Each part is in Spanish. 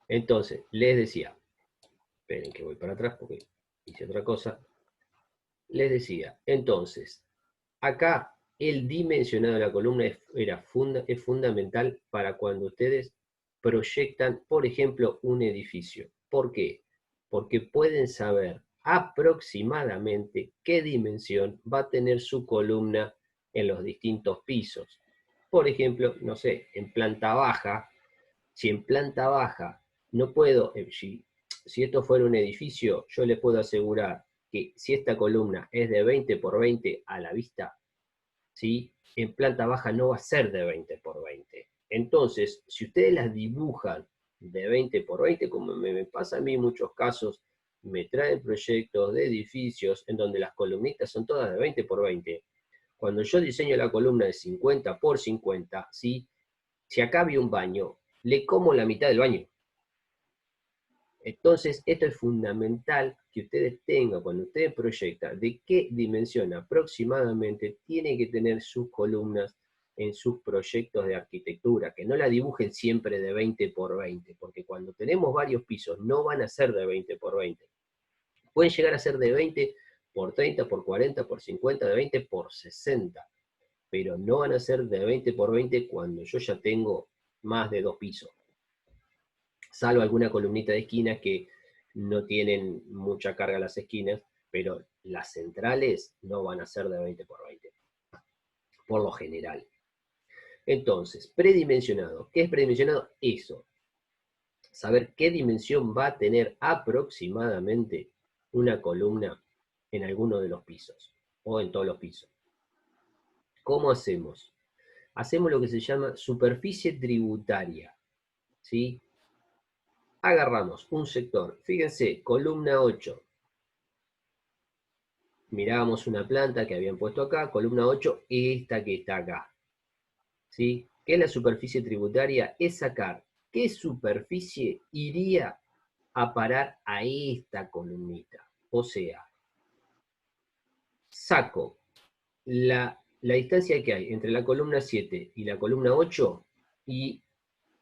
Entonces, les decía, esperen que voy para atrás porque hice otra cosa. Les decía, entonces, acá el dimensionado de la columna es fundamental para cuando ustedes proyectan, por ejemplo, un edificio. ¿Por qué? Porque pueden saber aproximadamente qué dimensión va a tener su columna en los distintos pisos. Por ejemplo, no sé, en planta baja, si en planta baja no puedo, si esto fuera un edificio, yo le puedo asegurar que si esta columna es de 20 por 20 a la vista, ¿sí? En planta baja no va a ser de 20 por 20. Entonces, si ustedes las dibujan de 20 por 20, como me pasa a mí en muchos casos, me traen proyectos de edificios en donde las columnitas son todas de 20 por 20. Cuando yo diseño la columna de 50 por 50, ¿sí? Si acá había un baño, le como la mitad del baño. Entonces, esto es fundamental que ustedes tengan, cuando ustedes proyectan, de qué dimensión aproximadamente tiene que tener sus columnas en sus proyectos de arquitectura, que no la dibujen siempre de 20 por 20, porque cuando tenemos varios pisos no van a ser de 20 por 20. Pueden llegar a ser de 20 por 30, por 40, por 50, de 20 por 60, pero no van a ser de 20 por 20 cuando yo ya tengo más de 2 pisos, salvo alguna columnita de esquinas que no tienen mucha carga las esquinas, pero las centrales no van a ser de 20 por 20, por lo general. Entonces, predimensionado. ¿Qué es predimensionado? Eso. Saber qué dimensión va a tener aproximadamente una columna en alguno de los pisos, o en todos los pisos. ¿Cómo hacemos? Hacemos lo que se llama superficie tributaria, ¿sí? Agarramos un sector, fíjense, columna 8, mirábamos una planta que habían puesto acá, columna 8, esta que está acá, ¿sí? ¿Qué es la superficie tributaria? Es sacar qué superficie iría a parar a esta columnita. O sea, saco la distancia que hay entre la columna 7 y la columna 8 y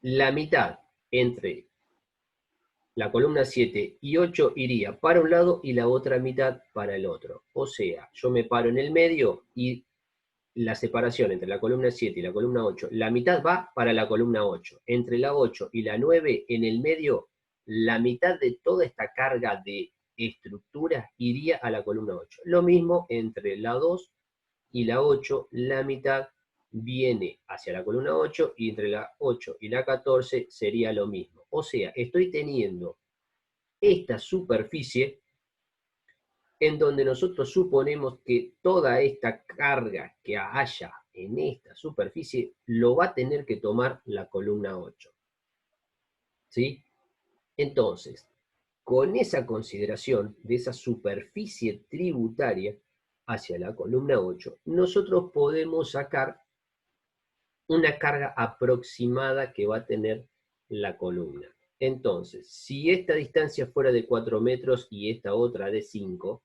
la mitad entre la columna 7 y 8 iría para un lado y la otra mitad para el otro. O sea, yo me paro en el medio y la separación entre la columna 7 y la columna 8, la mitad va para la columna 8. Entre la 8 y la 9, en el medio, la mitad de toda esta carga de estructura iría a la columna 8. Lo mismo entre la 2 y la 8, la mitad viene hacia la columna 8 y entre la 8 y la 14 sería lo mismo. O sea, estoy teniendo esta superficie en donde nosotros suponemos que toda esta carga que haya en esta superficie lo va a tener que tomar la columna 8. ¿Sí? Entonces, con esa consideración de esa superficie tributaria hacia la columna 8, nosotros podemos sacar una carga aproximada que va a tener la columna. Entonces, si esta distancia fuera de 4 metros y esta otra de 5,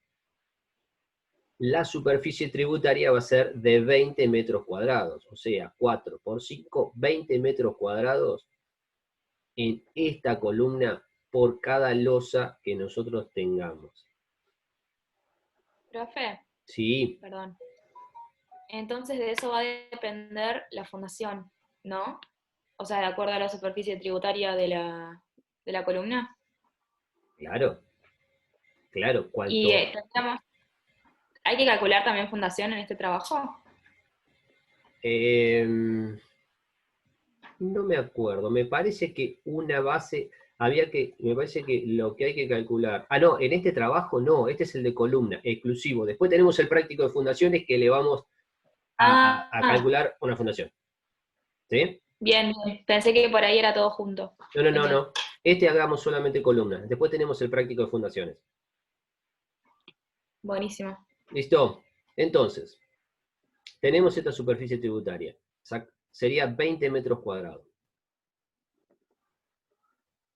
la superficie tributaria va a ser de 20 metros cuadrados, o sea, 4 por 5, 20 metros cuadrados en esta columna por cada losa que nosotros tengamos. Profe, Sí, perdón. Entonces de eso va a depender la fundación, ¿no? O sea, de acuerdo a la superficie tributaria de la columna. claro, claro, Y cuanto... hay que calcular también fundación en este trabajo. No me acuerdo, me parece que una base, me parece que lo que hay que calcular, no, en este trabajo no, este es el de columna, exclusivo. Después tenemos el práctico de fundaciones que le vamos a Ah, calcular una fundación, ¿sí? bien, bien. Pensé que por ahí era todo junto. No, no, no, Entonces, no. Este hagamos solamente columnas. Después tenemos el práctico de fundaciones. buenísimo. ¿Listo? Entonces, tenemos esta superficie tributaria. Sería 20 metros cuadrados.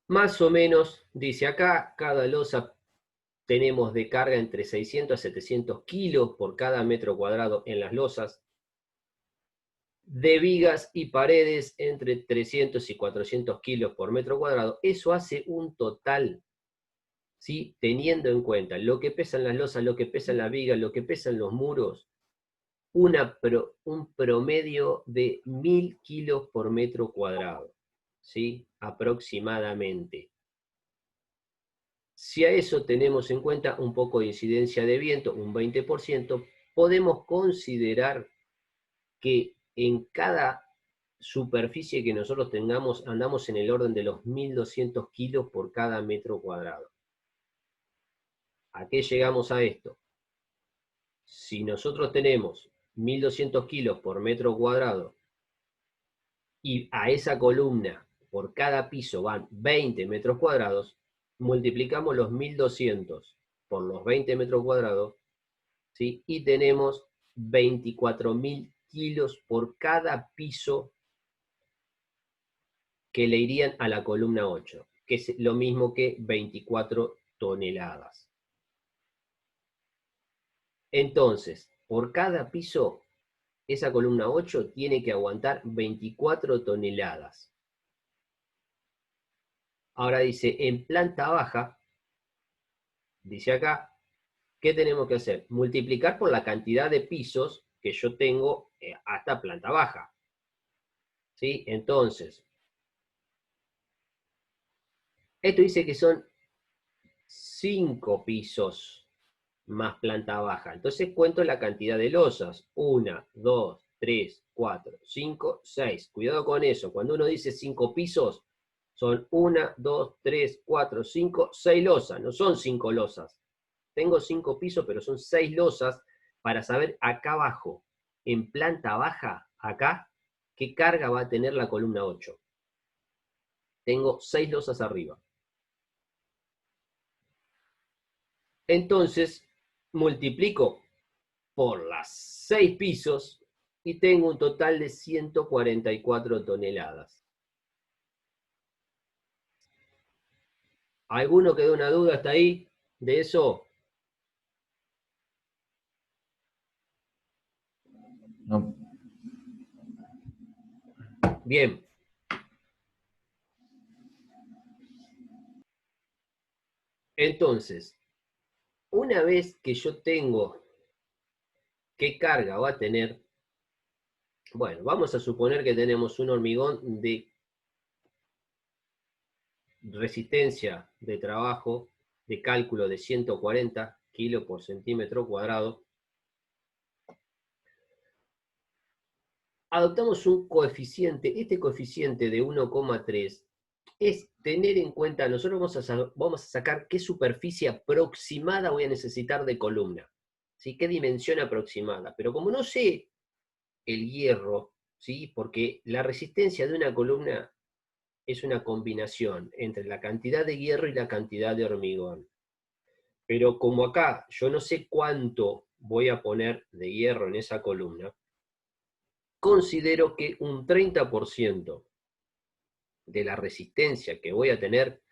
Más o menos, dice acá, cada losa tenemos de carga entre 600 a 700 kilos por cada metro cuadrado en las losas. de vigas y paredes entre 300 y 400 kilos por metro cuadrado. Eso hace un total, ¿sí? Teniendo en cuenta lo que pesan las losas, lo que pesan las vigas, lo que pesan los muros, un promedio de 1000 kilos por metro cuadrado, ¿sí? Aproximadamente. Si a eso tenemos en cuenta un poco de incidencia de viento, un 20%, podemos considerar que en cada superficie que nosotros tengamos andamos en el orden de los 1200 kilos por cada metro cuadrado. ¿A qué llegamos a esto? Si nosotros tenemos 1200 kilos por metro cuadrado y a esa columna por cada piso van 20 metros cuadrados, multiplicamos los 1200 por los 20 metros cuadrados, ¿sí? Y tenemos 24.000 kilos por cada piso que le irían a la columna 8, que es lo mismo que 24 toneladas. Entonces, por cada piso, esa columna 8 tiene que aguantar 24 toneladas. Ahora dice, en planta baja, dice acá, ¿qué tenemos que hacer? Multiplicar por la cantidad de pisos que yo tengo hasta planta baja. ¿Sí? Entonces, esto dice que son 5 pisos más planta baja. Entonces cuento la cantidad de losas. 1, 2, 3, 4, 5, 6. Cuidado con eso. Cuando uno dice 5 pisos, son 1, 2, 3, 4, 5, 6 losas. No son 5 losas. Tengo 5 pisos, pero son 6 losas para saber acá abajo, en planta baja, acá, qué carga va a tener la columna 8. Tengo 6 losas arriba. Entonces, multiplico por las 6 pisos y tengo un total de 144 toneladas. ¿Alguno quedó una duda hasta ahí de eso? No. Bien. Entonces, una vez que yo tengo qué carga va a tener, bueno, vamos a suponer que tenemos un hormigón de resistencia de trabajo de cálculo de 140 kilos por centímetro cuadrado. Adoptamos un coeficiente, este coeficiente de 1,3 es tener en cuenta, nosotros vamos a sacar qué superficie aproximada voy a necesitar de columna, ¿sí? Qué dimensión aproximada, pero como no sé el hierro, ¿sí? Porque la resistencia de una columna es una combinación entre la cantidad de hierro y la cantidad de hormigón. Pero como acá yo no sé cuánto voy a poner de hierro en esa columna, considero que un 30% de la resistencia que voy a tener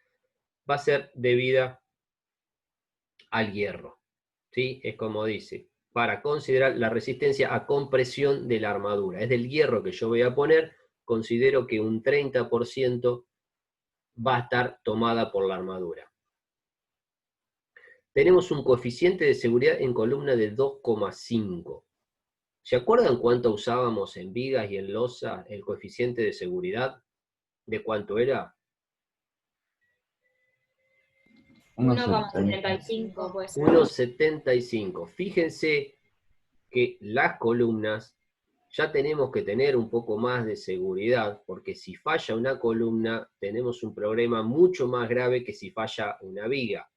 va a ser debida al hierro. ¿Sí? Es como dice, para considerar la resistencia a compresión de la armadura. Es del hierro que yo voy a poner, considero que un 30% va a estar tomada por la armadura. Tenemos un coeficiente de seguridad en columna de 2,5. ¿Se acuerdan cuánto usábamos en vigas y en losa el coeficiente de seguridad? ¿De cuánto era? 1,75 puede ser. 1,75. Fíjense que las columnas ya tenemos que tener un poco más de seguridad, porque si falla una columna, tenemos un problema mucho más grave que si falla una viga.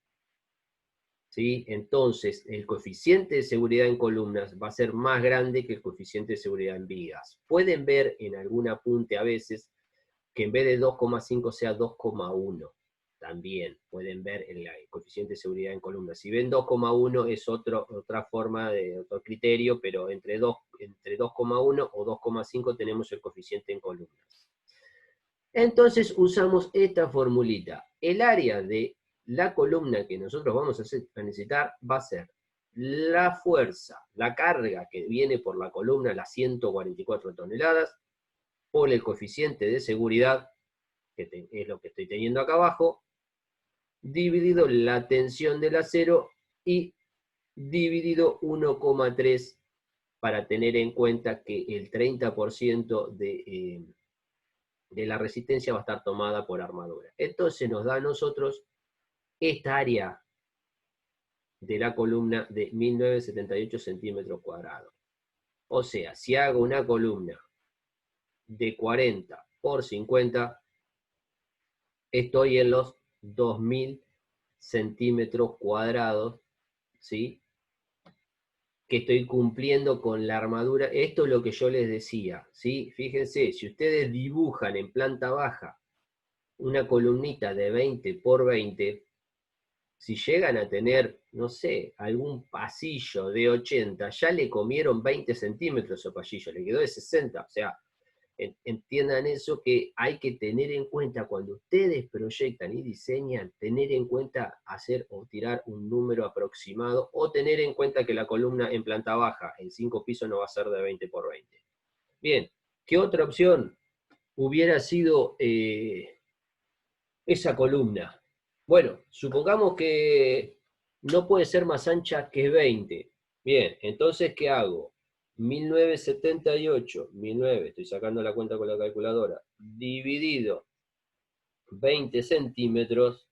¿Sí? Entonces, el coeficiente de seguridad en columnas va a ser más grande que el coeficiente de seguridad en vigas. Pueden ver en algún apunte a veces que en vez de 2,5 sea 2,1. También pueden ver el coeficiente de seguridad en columnas. Si ven 2,1 es otra forma, de otro criterio, pero entre 2,1 o 2,5 tenemos el coeficiente en columnas. Entonces usamos esta formulita. El área de la columna que nosotros vamos a necesitar va a ser la fuerza, la carga que viene por la columna, las 144 toneladas, por el coeficiente de seguridad, que es lo que estoy teniendo acá abajo, dividido la tensión del acero y dividido 1,3 para tener en cuenta que el 30% de la resistencia va a estar tomada por armadura. Entonces nos da a nosotros esta área de la columna de 1978 centímetros cuadrados. O sea, si hago una columna de 40 por 50, estoy en los 2000 centímetros cuadrados, ¿sí? Que estoy cumpliendo con la armadura. Esto es lo que yo les decía, ¿sí? Fíjense, si ustedes dibujan en planta baja una columnita de 20 por 20, si llegan a tener, no sé, algún pasillo de 80, ya le comieron 20 centímetros ese pasillo, le quedó de 60, o sea, entiendan eso, que hay que tener en cuenta cuando ustedes proyectan y diseñan, tener en cuenta hacer o tirar un número aproximado, o tener en cuenta que la columna en planta baja, en 5 pisos, no va a ser de 20 por 20. Bien, ¿qué otra opción hubiera sido esa columna? Bueno, supongamos que no puede ser más ancha que 20. Bien, entonces, ¿qué hago? 1978, estoy sacando la cuenta con la calculadora, dividido 20 centímetros,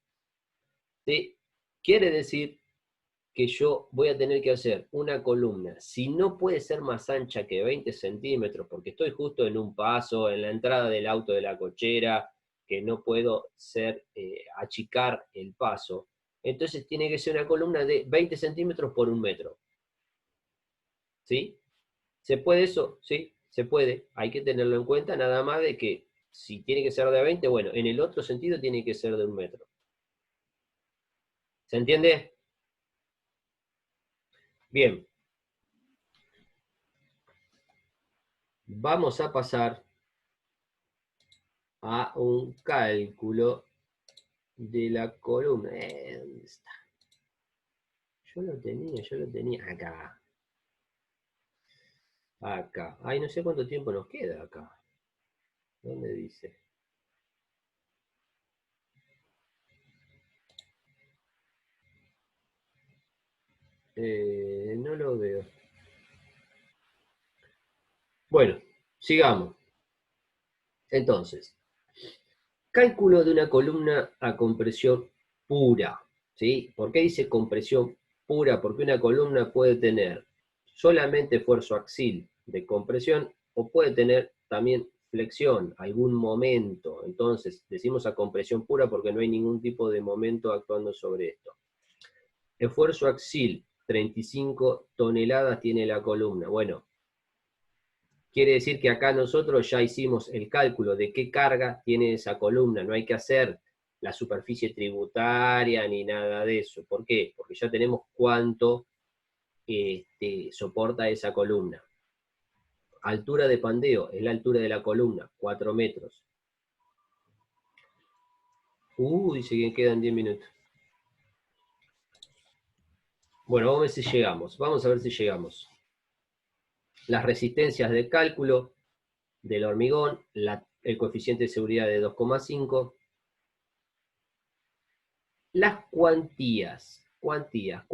¿sí? Quiere decir que yo voy a tener que hacer una columna, si no puede ser más ancha que 20 centímetros, porque estoy justo en un paso, en la entrada del auto de la cochera, que no puedo achicar el paso, entonces tiene que ser una columna de 20 centímetros por 1 metro. ¿Sí? ¿Se puede eso? Sí, se puede. Hay que tenerlo en cuenta, nada más de que si tiene que ser de 20, bueno, en el otro sentido tiene que ser de 1 metro. ¿Se entiende? Bien. Vamos a pasar a un cálculo de la columna. ¿Dónde está? Yo lo tenía acá. Acá. Ay, no sé cuánto tiempo nos queda acá. ¿Dónde dice? No lo veo. Bueno, sigamos. Entonces, cálculo de una columna a compresión pura. ¿Sí? ¿Por qué dice compresión pura? Porque una columna puede tener solamente esfuerzo axial de compresión o puede tener también flexión, algún momento. Entonces, decimos a compresión pura porque no hay ningún tipo de momento actuando sobre esto. Esfuerzo axial, 35 toneladas tiene la columna. Bueno, quiere decir que acá nosotros ya hicimos el cálculo de qué carga tiene esa columna. No hay que hacer la superficie tributaria ni nada de eso. ¿Por qué? Porque ya tenemos cuánto soporta esa columna. Altura de pandeo, es la altura de la columna, 4 metros. Dice que quedan 10 minutos. Bueno, vamos a ver si llegamos. Vamos a ver si llegamos. Las resistencias de cálculo del hormigón, el coeficiente de seguridad de 2,5. Las cuantías. Cuantía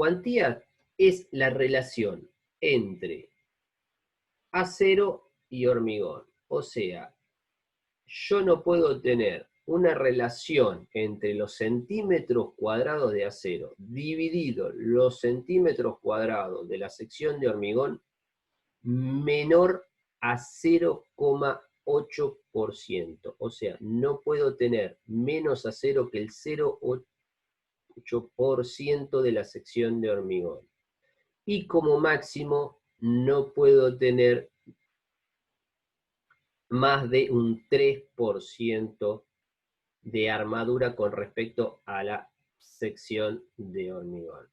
es la relación entre acero y hormigón. O sea, yo no puedo tener una relación entre los centímetros cuadrados de acero dividido los centímetros cuadrados de la sección de hormigón menor a 0,8%. O sea, no puedo tener menos acero que el 0,8% de la sección de hormigón. Y como máximo no puedo tener más de un 3% de armadura con respecto a la sección de hormigón.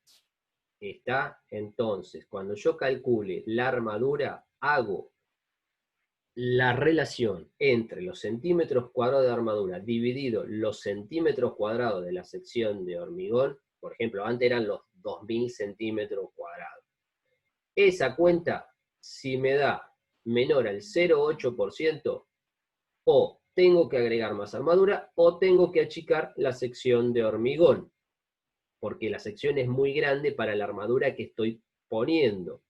¿Está? Entonces, cuando yo calcule la armadura, hago la relación entre los centímetros cuadrados de armadura dividido los centímetros cuadrados de la sección de hormigón. Por ejemplo, antes eran los 2000 centímetros cuadrados. esa cuenta, si me da menor al 0,8%, o tengo que agregar más armadura o tengo que achicar la sección de hormigón, porque la sección es muy grande para la armadura que estoy poniendo.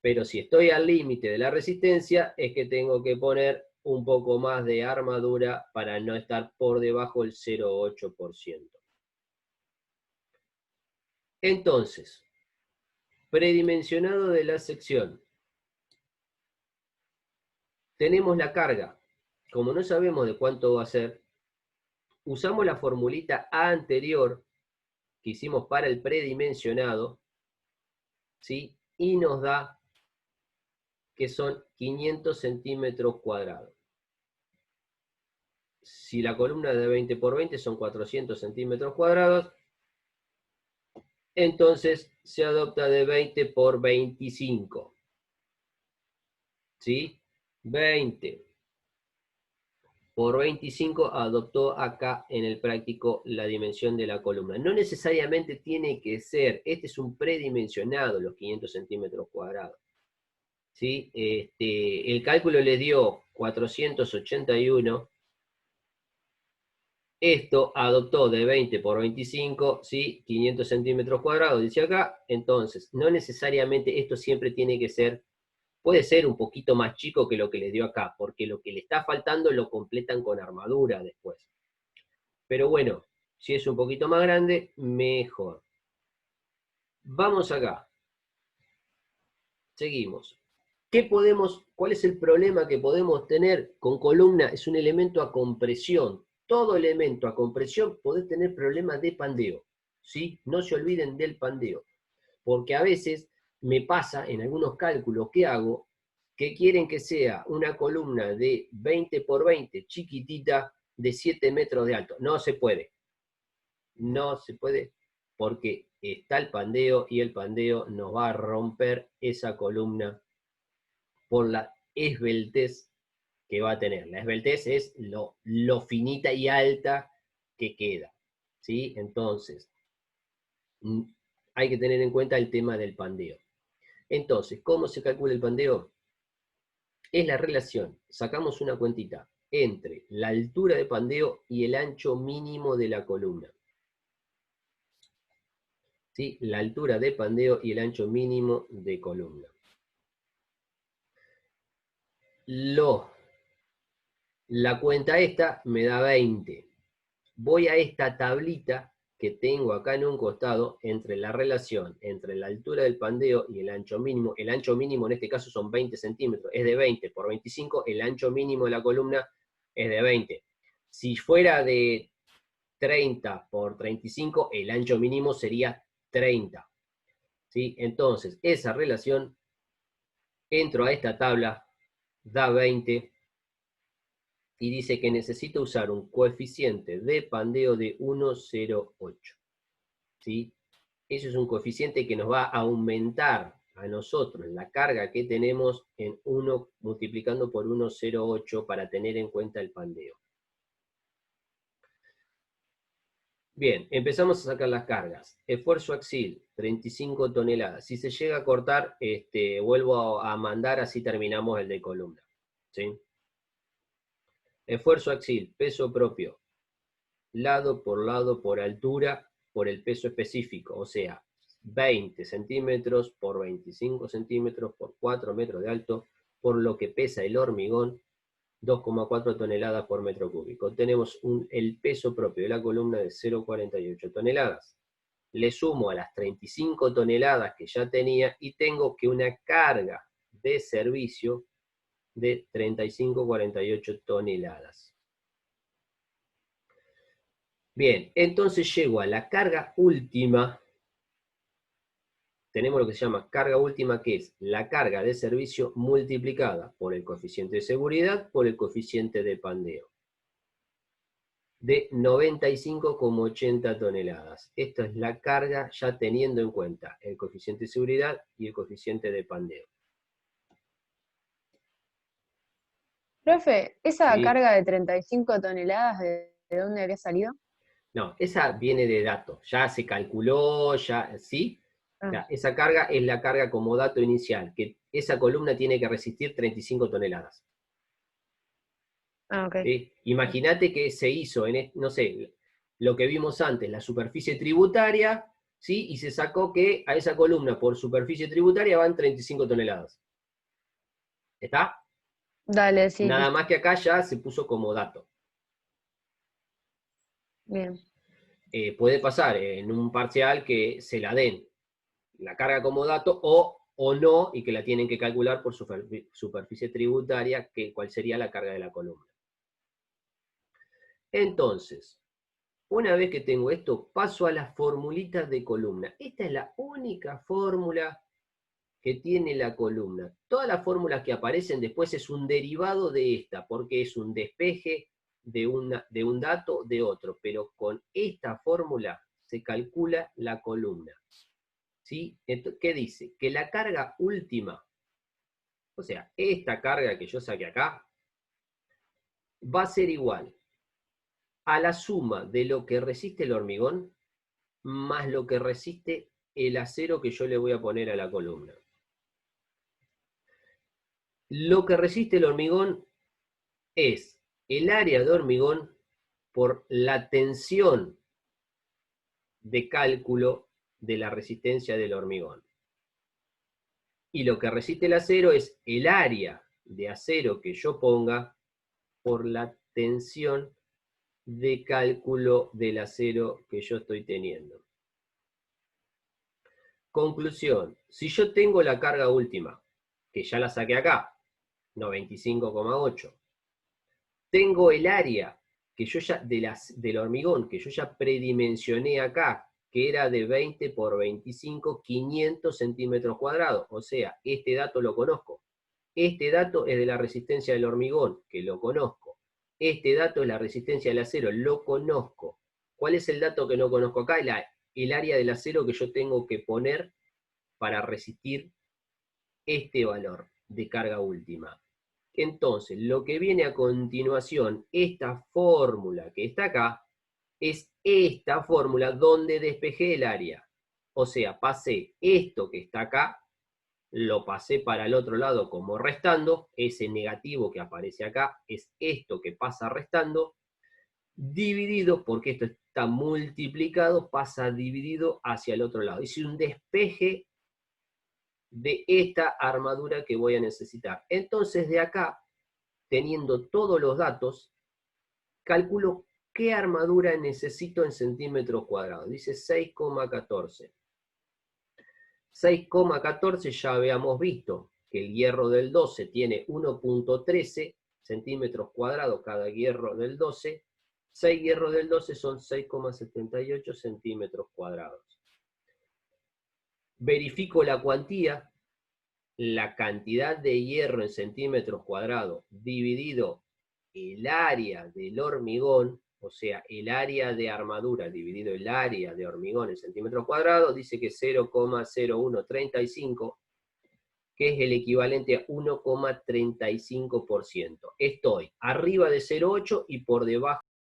Pero si estoy al límite de la resistencia, es que tengo que poner un poco más de armadura para no estar por debajo del 0,8%. Entonces, predimensionado de la sección. Tenemos la carga. Como no sabemos de cuánto va a ser, usamos la formulita anterior que hicimos para el predimensionado, ¿sí? Y nos da que son 500 centímetros cuadrados. Si la columna es de 20 por 20 son 400 centímetros cuadrados, entonces se adopta de 20 por 25. ¿Sí? 20 por 25 adoptó acá en el práctico la dimensión de la columna. No necesariamente tiene que ser, este es un predimensionado, los 500 centímetros cuadrados. ¿Sí? El cálculo le dio 481. Esto adoptó de 20 por 25, ¿sí? 500 centímetros cuadrados, dice acá. Entonces, no necesariamente esto siempre tiene que ser, puede ser un poquito más chico que lo que les dio acá, porque lo que le está faltando lo completan con armadura después. Pero bueno, si es un poquito más grande, mejor. Vamos acá. Seguimos. ¿Cuál es el problema que podemos tener con columna? Es un elemento a compresión. Todo elemento a compresión puede tener problemas de pandeo. ¿Sí? No se olviden del pandeo. Porque a veces me pasa en algunos cálculos que hago que quieren que sea una columna de 20 por 20 chiquitita de 7 metros de alto. No se puede. No se puede porque está el pandeo y el pandeo nos va a romper esa columna por la esbeltez que va a tener. La esbeltez es lo finita y alta que queda. ¿Sí? Entonces, hay que tener en cuenta el tema del pandeo. Entonces, ¿cómo se calcula el pandeo? Es la relación, sacamos una cuentita, entre la altura de pandeo y el ancho mínimo de la columna. ¿Sí? La altura de pandeo y el ancho mínimo de columna. La cuenta esta me da 20. Voy a esta tablita que tengo acá en un costado entre la relación entre la altura del pandeo y el ancho mínimo. El ancho mínimo en este caso son 20 centímetros, es de 20 por 25, el ancho mínimo de la columna es de 20. Si fuera de 30 por 35, el ancho mínimo sería 30. ¿Sí? Entonces, esa relación, entro a esta tabla, da 20, y dice que necesito usar un coeficiente de pandeo de 1,08. ¿Sí? Eso es un coeficiente que nos va a aumentar a nosotros la carga que tenemos en 1 multiplicando por 1,08 para tener en cuenta el pandeo. Bien, empezamos a sacar las cargas. Esfuerzo axil, 35 toneladas. Si se llega a cortar, vuelvo a mandar, así terminamos el de columna. ¿Sí? Esfuerzo axil, peso propio, lado por altura, por el peso específico, o sea, 20 centímetros por 25 centímetros por 4 metros de alto, por lo que pesa el hormigón, 2,4 toneladas por metro cúbico. Tenemos el peso propio de la columna de 0,48 toneladas. Le sumo a las 35 toneladas que ya tenía y tengo que una carga de servicio de 35,48 toneladas. Bien, entonces llego a la carga última. Tenemos lo que se llama carga última, que es la carga de servicio multiplicada por el coeficiente de seguridad por el coeficiente de pandeo, de 95,80 toneladas. Esta es la carga ya teniendo en cuenta el coeficiente de seguridad y el coeficiente de pandeo. Profe, ¿esa ¿Sí? carga de 35 toneladas de dónde había salido? No, esa viene de datos, ya se calculó, ya, ¿sí? O sea, esa carga es la carga como dato inicial, que esa columna tiene que resistir 35 toneladas. Ok. ¿Sí? Imagínate que se hizo, no sé, lo que vimos antes, la superficie tributaria, ¿sí? Y se sacó que a esa columna por superficie tributaria van 35 toneladas. ¿Está? Dale, sí, Nada listo. más que acá ya se puso como dato. Bien. Puede pasar en un parcial que se la den la carga como dato o no, y que la tienen que calcular por superficie tributaria, cuál sería la carga de la columna. Entonces, una vez que tengo esto, paso a las formulitas de columna. Esta es la única fórmula que tiene la columna. Todas las fórmulas que aparecen después es un derivado de esta, porque es un despeje de un dato de otro, pero con esta fórmula se calcula la columna. ¿Sí? ¿Qué dice? Que la carga última, o sea, esta carga que yo saqué acá, va a ser igual a la suma de lo que resiste el hormigón más lo que resiste el acero que yo le voy a poner a la columna. Lo que resiste el hormigón es el área de hormigón por la tensión de cálculo de la resistencia del hormigón. Y lo que resiste el acero es el área de acero que yo ponga por la tensión de cálculo del acero que yo estoy teniendo. Conclusión, si yo tengo la carga última, que ya la saqué acá, 95,8, tengo el área que yo ya del hormigón que yo ya predimensioné acá, que era de 20 por 25, 500 centímetros cuadrados. O sea, este dato lo conozco. Este dato es de la resistencia del hormigón, que lo conozco. Este dato es la resistencia del acero, lo conozco. ¿Cuál es el dato que no conozco acá? El área del acero que yo tengo que poner para resistir este valor de carga última. Entonces, lo que viene a continuación, esta fórmula que está acá, es esta fórmula donde despejé el área. O sea, pasé esto que está acá, lo pasé para el otro lado como restando, ese negativo que aparece acá es esto que pasa restando, dividido, porque esto está multiplicado, pasa dividido hacia el otro lado. Hice un despeje de esta armadura que voy a necesitar. Entonces, de acá, teniendo todos los datos, calculo qué armadura necesito en centímetros cuadrados. Dice 6,14. 6,14 ya habíamos visto que el hierro del 12 tiene 1,13 centímetros cuadrados cada hierro del 12. 6 hierros del 12 son 6,78 centímetros cuadrados. Verifico la cuantía, la cantidad de hierro en centímetros cuadrados dividido el área del hormigón, o sea, el área de armadura dividido el área de hormigón en centímetros cuadrados, dice que 0,0135, que es el equivalente a 1,35%. Estoy arriba de 0,8 y por debajo